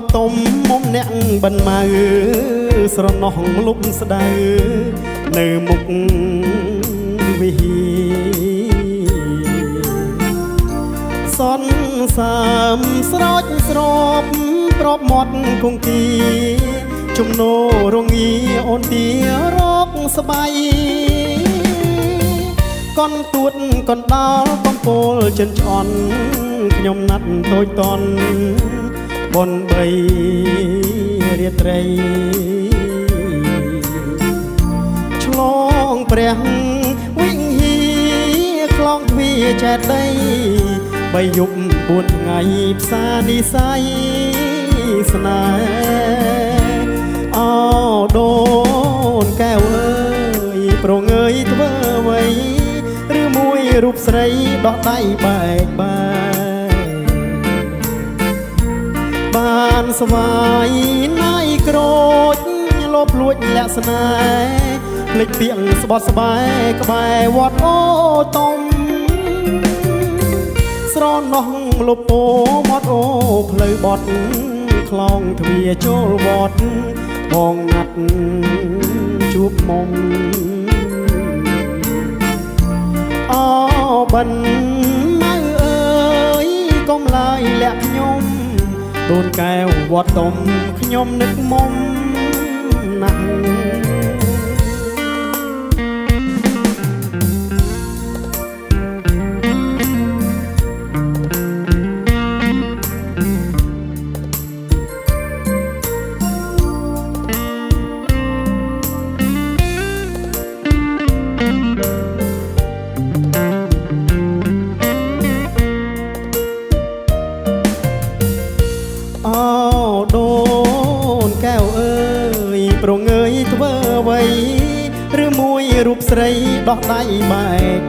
ត្តទុំមុំអ្នកបិណ្ឌម៉ៅស្រណោះលុបស្ដៅនៅមុខវិហារសនសាមស្រោចស្រពប្របមាត់គង្គាជំនោរងាអូនទារកស្បៃកនទួតកនដាល់កំពូលចិនឆ្អន់ខ្ញុំណាត់តូចតន់បនបីរាត្រីឆ្លងព្រះវិហារខ្លងទ្វារចែកដីបីយប់4ថ្ងៃផ្សារនិស័យស្នេហ៍អោដូនកែវអើយប្រងើយធ្វើអ្វីឬមួយរូបស្រីដោះដៃបែកបានស្វាយណាយក្រូចលោភលួចលាក់ស្នេហ៍ភ្លេចពាក្យស្បត់ស្បែកក្បែរវត្តអូតុំស្រណោះលពោមាត់អូផ្លូវបត់ខ្លងទ្វារចូលវត្តបងណាត់ជួបមុំអោបិណ្ឌម៉ៅអើយកុំឡើយលាក់ខ្ញុំដូនកែវវត្តទុំខ្ញុំនឹកមុំណាស់ប្រងើយធ្វើអ្វីឬមួយរូបស្រីដោះដៃបែក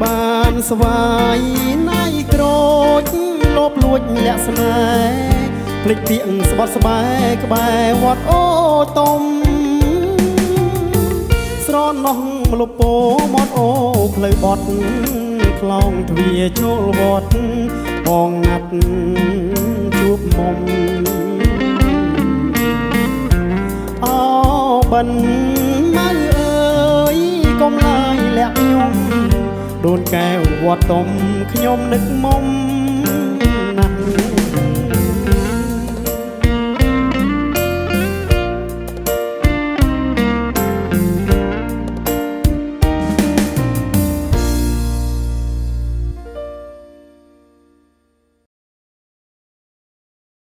បានស្វាយណាយក្រូចលោភលួចលាក់ស្នេហ៍ភ្លេចពាក្យស្បត់ស្បែកក្បែរវត្តអូតុំស្រណោះលពោមាត់អូផ្លូវបត់ខ្លងទ្វារចូលវត្តបងណាត់ជួបមុំបិណ្ឌម៉ៅអើយកុំឡើយលាក់ខ្ញុំដូនកែវវត្តទុំខ្ញុំនឹកមុំ